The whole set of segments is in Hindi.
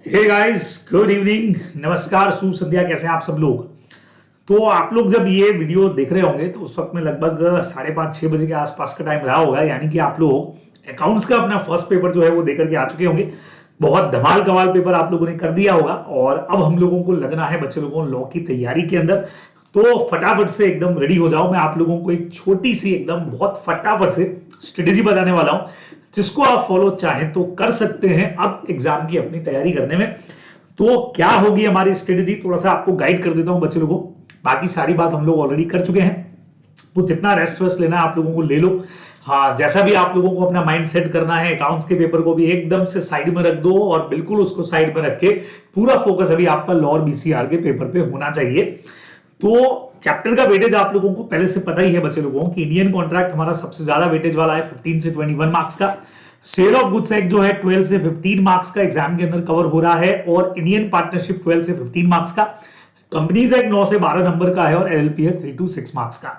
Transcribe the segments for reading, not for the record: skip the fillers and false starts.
हे गाइस, गुड इवनिंग, नमस्कार, शुभ संध्या। कैसे हैं आप सब लोग। तो आप लोग जब ये वीडियो देख रहे होंगे तो उस वक्त में लगभग 5:30-6 बजे के आसपास का टाइम रहा होगा, यानी कि आप लोग अकाउंट्स का अपना फर्स्ट पेपर जो है वो देकर के आ चुके होंगे। बहुत धमाल कमाल पेपर आप लोगों ने कर दिया होगा और अब हम लोगों को लगना है बच्चे लोगों लॉ की तैयारी के अंदर। तो फटाफट से एकदम रेडी हो जाओ। मैं आप लोगों को एक छोटी सी एकदम बहुत फटाफट से स्ट्रेटेजी बताने वाला हूं, जिसको आप फॉलो चाहें तो कर सकते हैं अब एग्जाम की अपनी तैयारी करने में। तो क्या होगी हमारी स्ट्रेटेजी, थोड़ा सा आपको गाइड कर देता हूं बच्चे लोगों। बाकी सारी बात हम लोग ऑलरेडी कर चुके हैं, तो जितना रेस्ट वेस्ट लेना है आप लोगों को ले लो। हाँ, जैसा भी आप लोगों को अपना माइंड सेट करना है, अकाउंट्स के पेपर को भी एकदम से साइड में रख दो और बिल्कुल उसको साइड में रख के पूरा फोकस अभी आपका लॉ और बीसीआर के पेपर पे होना चाहिए। तो चैप्टर का वेटेज आप लोगों को पहले से पता ही है बच्चे लोगों की। इंडियन कॉन्ट्रैक्ट हमारा सबसे ज्यादा वेटेज वाला है, 15 से 21 मार्क्स का। सेल ऑफ गुड्स एक्ट जो है 12 से 15 मार्क्स का एग्जाम के अंदर कवर हो रहा है, और इंडियन पार्टनरशिप 12 से 15 मार्क्स का। कंपनीज एक्ट 9 से 12 नंबर का है, और एलएलपी है 3 to 6 मार्क्स का।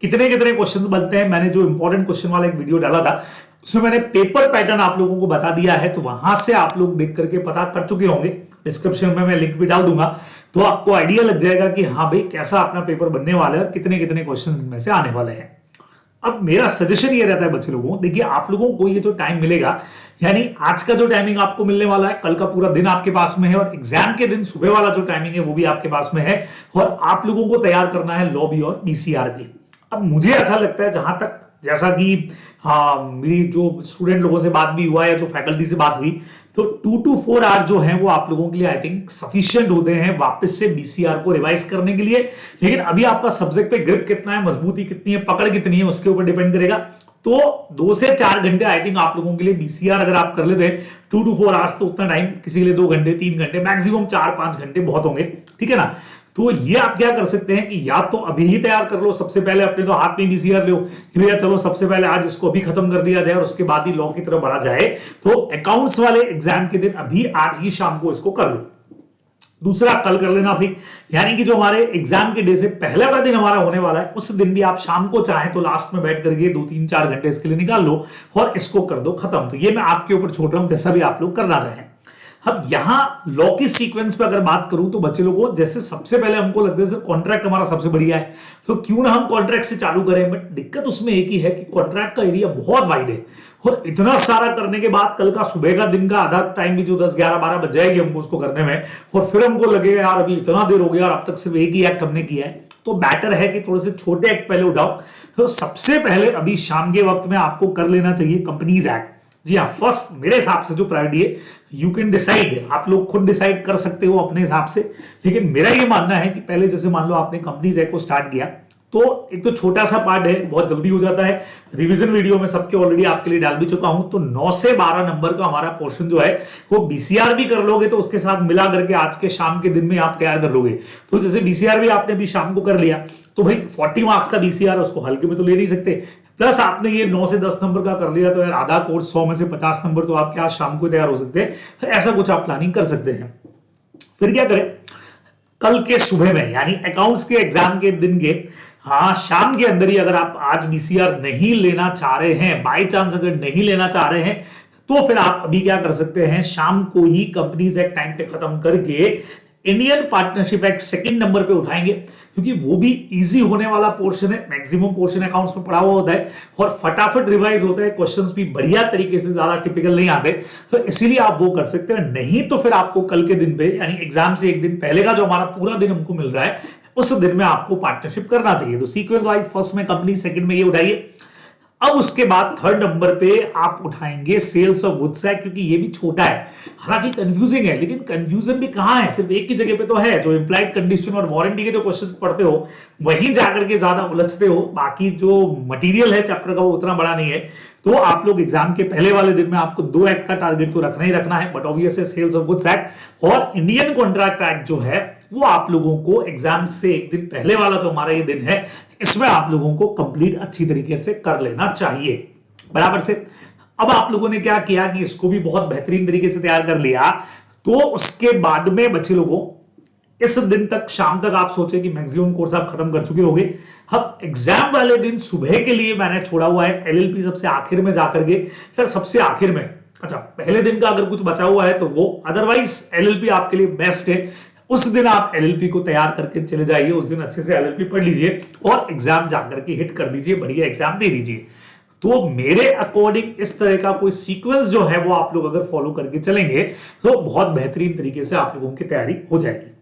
कितने कितने क्वेश्चंस बनते हैं, मैंने जो इंपॉर्टेंट क्वेश्चन वाला एक वीडियो डाला था उसमें मैंने पेपर पैटर्न आप लोगों को बता दिया है, तो वहां से आप लोग देख करके पता कर चुके होंगे। डिस्क्रिप्शन में मैं लिंक भी डाल दूंगा, तो आपको आइडिया लग जाएगा कि हाँ भाई कैसा अपना पेपर बनने वाला है और कितने कितने क्वेश्चन इनमें से आने वाले हैं। अब मेरा सजेशन ये रहता है बच्चे लोगों, देखिए आप लोगों को ये जो टाइम मिलेगा, यानी आज का जो टाइमिंग आपको मिलने वाला है, कल का पूरा दिन आपके पास में है, और एग्जाम के दिन सुबह वाला जो टाइमिंग है वो भी आपके पास में है, और आप लोगों को तैयार करना है लॉ भी और बीसीआर भी। अब मुझे ऐसा लगता है, जहां तक जैसा कि हाँ मेरी जो स्टूडेंट लोगों से बात भी हुआ है, जो फैकल्टी से बात हुई, तो 2 to 4 आवर जो है वो आप लोगों के लिए आई थिंक सफिशिएंट होते हैं वापस से बीसीआर को रिवाइज करने के लिए। लेकिन अभी आपका सब्जेक्ट पे ग्रिप कितना है, मजबूती कितनी है, पकड़ कितनी है, उसके ऊपर डिपेंड करेगा। तो 2 से 4 घंटे आई थिंक आप लोगों के लिए बीसीआर अगर आप कर लेते हैं 2 to 4 आवर्स, तो उतना टाइम किसी के लिए 2 घंटे 3 घंटे मैक्सिमम 4-5 घंटे बहुत होंगे, ठीक है ना। तो ये आप क्या कर सकते हैं कि या तो अभी ही तैयार कर लो, सबसे पहले अपने तो हाथ में बीसीआर लो, भैया चलो सबसे पहले आज इसको अभी खत्म कर दिया जाए और उसके बाद ही लॉ की तरफ बढ़ा जाए। तो अकाउंट्स वाले एग्जाम के दिन अभी आज ही शाम को इसको कर लो। दूसरा कल कर लेना भाई, यानी कि जो हमारे एग्जाम के डे से पहले वाला दिन हमारा होने वाला है, उस दिन भी आप शाम को चाहें तो लास्ट में बैठ करके 2-3-4 घंटे इसके लिए निकाल लो और इसको कर दो खत्म। तो ये मैं आपके ऊपर छोड़ रहा हूं, जैसा भी आप लोग करना चाहें। अब यहां लॉ की सीक्वेंस पे अगर बात करूं तो बच्चे लोगों, जैसे सबसे पहले हमको लगता है सर कॉन्ट्रैक्ट हमारा सबसे बढ़िया है, तो क्यों ना हम कॉन्ट्रैक्ट से चालू करें। बट दिक्कत उसमें एक ही है कि कॉन्ट्रैक्ट का एरिया बहुत वाइड है, और इतना सारा करने के बाद कल का सुबह का दिन का आधा टाइम भी जो 10-11-12 बज जाएगी हमको उसको करने में, और फिर हमको लगेगा यार अभी इतना देर हो गया और अब तक सिर्फ एक ही एक्ट हमने किया है। तो बेटर है कि थोड़े से छोटे एक्ट पहले उठाओ। तो सबसे पहले अभी शाम के वक्त में आपको कर लेना चाहिए कंपनीज एक्ट। जी हाँ, फर्स्ट मेरे हिसाब से जो प्रायोरिटी है, यू कैन डिसाइड, आप लोग खुद डिसाइड कर सकते हो अपने हिसाब से, लेकिन मेरा ये मानना है कि पहले जैसे मान लो आपने कंपनीज एक्ट को स्टार्ट किया, तो एक तो छोटा सा पार्ट है, बहुत जल्दी हो जाता है। रिवीजन वीडियो में सबके ऑलरेडी आपके लिए डाल भी चुका हूं। तो 9 से 12 नंबर का हमारा पोर्शन जो है वो बीसीआर भी कर लोगे तो उसके साथ मिला करके आज के शाम के दिन में आप तैयार कर लोगे। तो जैसे बीसीआर भी आपने भी शाम को कर लिया, तो भाई 40 मार्क्स का बीसीआर है, उसको हल्के में तो ले नहीं सकते। प्लस आपने ये 9 से 10 नंबर का कर लिया, तो यार आधा कोर्स 100 में से 50 नंबर तो आपके आज शाम को तैयार हो सकते हैं। तो ऐसा कुछ आप प्लानिंग कर सकते हैं। फिर क्या करें, कल के सुबह में यानी अकाउंट्स के एग्जाम के दिन के हाँ शाम के अंदर ही अगर आप आज बीसीआर नहीं लेना चाह रहे हैं, बाई चांस अगर नहीं लेना चाह रहे हैं, तो फिर आप अभी क्या कर सकते हैं, शाम को ही कंपनीज एक्ट टाइम पे खत्म करके Indian partnership act second number पे उठाएंगे, क्योंकि वो भी इजी होने वाला पोर्शन है। मैक्सिमम पोर्शन अकाउंट्स में पढ़ा हुआ होता है और फटाफट रिवाइज होता है, क्वेश्चंस भी बढ़िया तरीके से, ज्यादा टिपिकल नहीं आते, तो इसीलिए आप वो कर सकते हैं। नहीं तो फिर आपको कल के दिन पे यानी एग्जाम से एक दिन पहले का जो हमारा पूरा दिन हमको मिल रहा है, उस दिन में आपको पार्टनरशिप करना चाहिए। तो सीक्वेंस वाइज फर्स्ट में कंपनी, सेकंड में ये उठाइए। अब उसके बाद थर्ड नंबर पे आप उठाएंगे सेल्स ऑफ गुड्स एक्ट, क्योंकि ये भी छोटा है, हालांकि कंफ्यूजिंग है, लेकिन कंफ्यूजन भी कहां है, सिर्फ एक की जगह पे तो है। जो इंप्लाइड कंडीशन और वारंटी के जो क्वेश्चंस पढ़ते हो वहीं जाकर के ज्यादा उलझते हो, बाकी जो मटेरियल है चैप्टर का वो उतना बड़ा नहीं है। तो आप लोग एग्जाम के पहले वाले दिन में आपको 2 एक्ट का टारगेट तो रखना ही रखना है, but obviously sales of goods act और इंडियन कॉन्ट्रैक्ट एक्ट जो है वो आप लोगों को एग्जाम से एक दिन पहले वाला जो हमारा ये दिन है, इसमें आप लोगों को कंप्लीट अच्छी तरीके से कर लेना चाहिए, बराबर से। अब आप लोगों ने क्या किया कि इसको भी बहुत बेहतरीन तरीके से तैयार कर लिया, तो उसके बाद में बच्चे लोगों इस दिन तक, शाम तक आप सोचे कि मैक्सिमम कोर्स आप खत्म कर चुके होंगे। अब एग्जाम वाले दिन सुबह के लिए मैंने छोड़ा हुआ है एलएलपी सबसे आखिर में जाकर के, यार सबसे आखिर में अच्छा, पहले दिन का अगर कुछ बचा हुआ है तो वो, अदरवाइज एलएलपी आपके लिए बेस्ट है। उस दिन आप एलएलपी को तैयार करके चले जाइए, उस दिन अच्छे से एलएलपी पढ़ लीजिए और एग्जाम जाकर के हिट कर दीजिए, बढ़िया एग्जाम दे दीजिए। तो मेरे अकॉर्डिंग इस तरह का कोई सीक्वेंस जो है वो आप लोग अगर फॉलो करके चलेंगे तो बहुत बेहतरीन तरीके से आप लोगों की तैयारी हो जाएगी।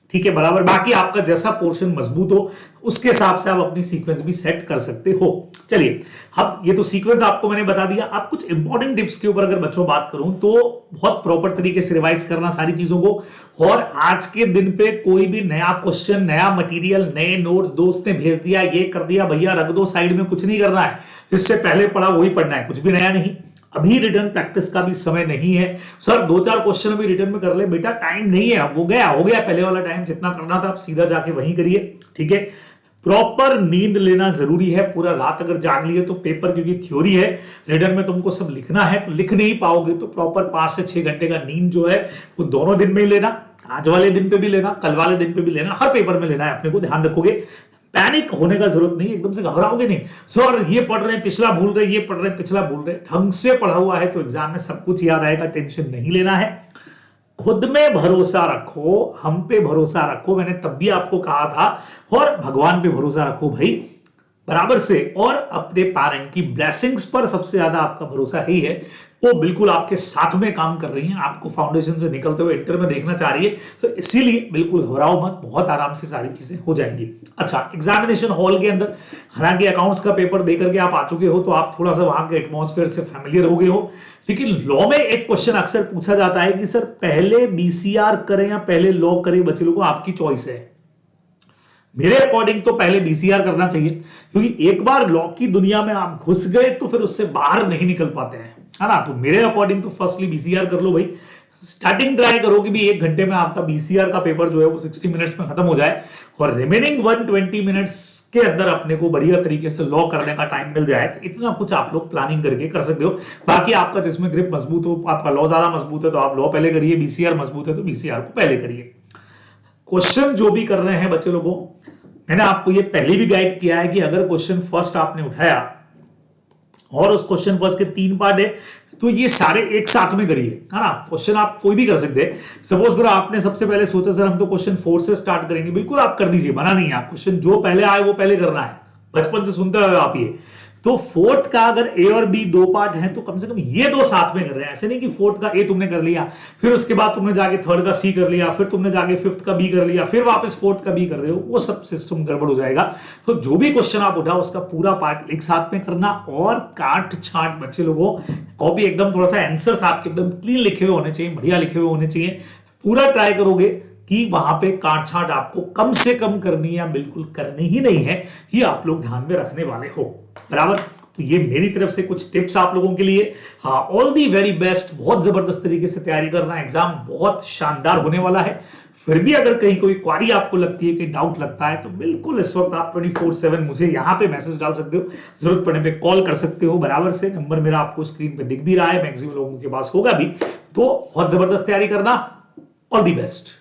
ठीक है, बराबर। बाकी आपका जैसा पोर्शन मजबूत हो उसके हिसाब से आप अपनी सीक्वेंस भी सेट कर सकते हो। चलिए, अब ये तो सीक्वेंस आपको मैंने बता दिया। आप कुछ इंपॉर्टेंट टिप्स के ऊपर अगर बच्चों बात करूं तो बहुत प्रॉपर तरीके से रिवाइज करना सारी चीजों को, और आज के दिन पे कोई भी नया क्वेश्चन, नया मटेरियल, नए नोट्स दोस्त ने भेज दिया, ये कर दिया, भैया रख दो साइड में, कुछ नहीं करना है। इससे पहले पढ़ा वही पढ़ना है, कुछ भी नया नहीं। अभी रिटर्न प्रैक्टिस का भी समय नहीं है। सर 2-4 क्वेश्चन अभी रिटर्न में कर ले, बेटा टाइम नहीं है, अब वो गया हो गया पहले वाला टाइम, जितना करना था आप सीधा जाके वहीं करिए। ठीक है, प्रॉपर नींद लेना जरूरी है। पूरा रात अगर जाग लिए तो पेपर, क्योंकि थ्योरी है, रिटर्न में तुमको सब लिखना है, तो लिख नहीं पाओगे। तो प्रॉपर 5 से 6 घंटे का नींद जो है वो दोनों दिन में ही लेना, आज वाले दिन पे भी लेना, कल वाले दिन पे भी लेना, हर पेपर में लेना है अपने को, ध्यान रखोगे। पैनिक होने का जरूरत नहीं, एकदम से घबराओगे नहीं, सर ये पढ़ रहे हैं पिछला भूल रहे, ये पढ़ रहे हैं पिछला भूल रहे। ढंग से पढ़ा हुआ है तो एग्जाम में सब कुछ याद आएगा, टेंशन नहीं लेना है। खुद में भरोसा रखो, हम पे भरोसा रखो, मैंने तब भी आपको कहा था, और भगवान पे भरोसा रखो भाई बराबर से, और अपने पेरेंट की ब्लेसिंग्स पर सबसे ज्यादा आपका भरोसा ही है। वो बिल्कुल आपके साथ में काम कर रही हैं, आपको फाउंडेशन से निकलते हुए इंटर में देखना चाह रही है, तो इसीलिए बिल्कुल घबराओ मत, बहुत आराम से सारी चीजें हो जाएंगी। अच्छा, एग्जामिनेशन हॉल के अंदर हालांकि अकाउंट्स का पेपर देकर के आप आ चुके हो, तो आप थोड़ा सा वहां के एटमॉस्फेयर से फैमिलियर हो गए हो, लेकिन लॉ में एक क्वेश्चन अक्सर पूछा जाता है कि सर पहले बीसीआर करें या पहले लॉ करें। बच्चे लोगों, आपकी चॉइस है। मेरे अकॉर्डिंग तो पहले बीसीआर करना चाहिए, क्योंकि एक बार लॉ की दुनिया में आप घुस गए तो फिर उससे बाहर नहीं निकल पाते हैं, है ना। तो मेरे अकॉर्डिंग तो फर्स्टली बीसीआर कर लो भाई। स्टार्टिंग ट्राई करो कि भी 1 घंटे में आपका बीसीआर का पेपर जो है वो 60 मिनट्स में खत्म हो जाए, और रिमेनिंग 120 मिनट्स के अंदर अपने को बढ़िया तरीके से लॉ करने का टाइम मिल जाए। तो इतना कुछ आप लोग प्लानिंग करके कर सकते हो। बाकी आपका जिसमें ग्रिप मजबूत हो, आपका लॉ ज्यादा मजबूत है तो आप लॉ पहले करिए, बीसीआर मजबूत है तो बीसीआर को पहले करिए। क्वेश्चन जो भी कर रहे हैं बच्चे लोगों, मैंने आपको ये पहले भी गाइड किया है कि अगर क्वेश्चन फर्स्ट आपने उठाया और उस क्वेश्चन फर्स्ट के 3 पार्ट है, तो ये सारे एक साथ में करिए, है ना। क्वेश्चन आप कोई भी कर सकते हैं। सपोज करो आपने सबसे पहले सोचा सर हम तो क्वेश्चन 4 से स्टार्ट करेंगे, बिल्कुल आप कर दीजिए, मना नहीं है। आप क्वेश्चन जो पहले आए वो पहले करना है, बचपन से सुनते हुए आप ये। तो फोर्थ का अगर ए और बी 2 पार्ट हैं तो कम से कम ये 2 साथ में कर रहे हैं। ऐसे नहीं कि फोर्थ का ए तुमने कर लिया, फिर उसके बाद तुमने जाके थर्ड का सी कर लिया, फिर तुमने जाके फिफ्थ का बी कर लिया, फिर वापस फोर्थ का बी कर रहे हो, वो सब सिस्टम गड़बड़ हो जाएगा। तो जो भी क्वेश्चन आप उठाओ उसका पूरा पार्ट एक साथ में करना, और काट छांट बच्चे लोगों, कॉपी एकदम थोड़ा सा आंसर्स आपके एकदम क्लीन लिखे हुए होने चाहिए, बढ़िया लिखे हुए होने चाहिए। पूरा ट्राई करोगे कि वहां पे काट छांट आपको कम से कम करनी या बिल्कुल करनी ही नहीं है, ये आप लोग ध्यान में रखने वाले हो, बराबर। तो ये मेरी तरफ से कुछ टिप्स आप लोगों के लिए। हाँ, ऑल दी वेरी बेस्ट। बहुत जबरदस्त तरीके से तैयारी करना, एग्जाम बहुत शानदार होने वाला है। फिर भी अगर कहीं कोई क्वारी आपको लगती है, कहीं डाउट लगता है, तो बिल्कुल इस वक्त आप 24/7 मुझे यहाँ पे मैसेज डाल सकते हो, जरूरत पड़ने पे कॉल कर सकते हो, बराबर से। नंबर मेरा आपको स्क्रीन पे दिख भी रहा है, मैक्सिमम लोगों के पास होगा भी। तो बहुत जबरदस्त तैयारी करना, ऑल दी बेस्ट।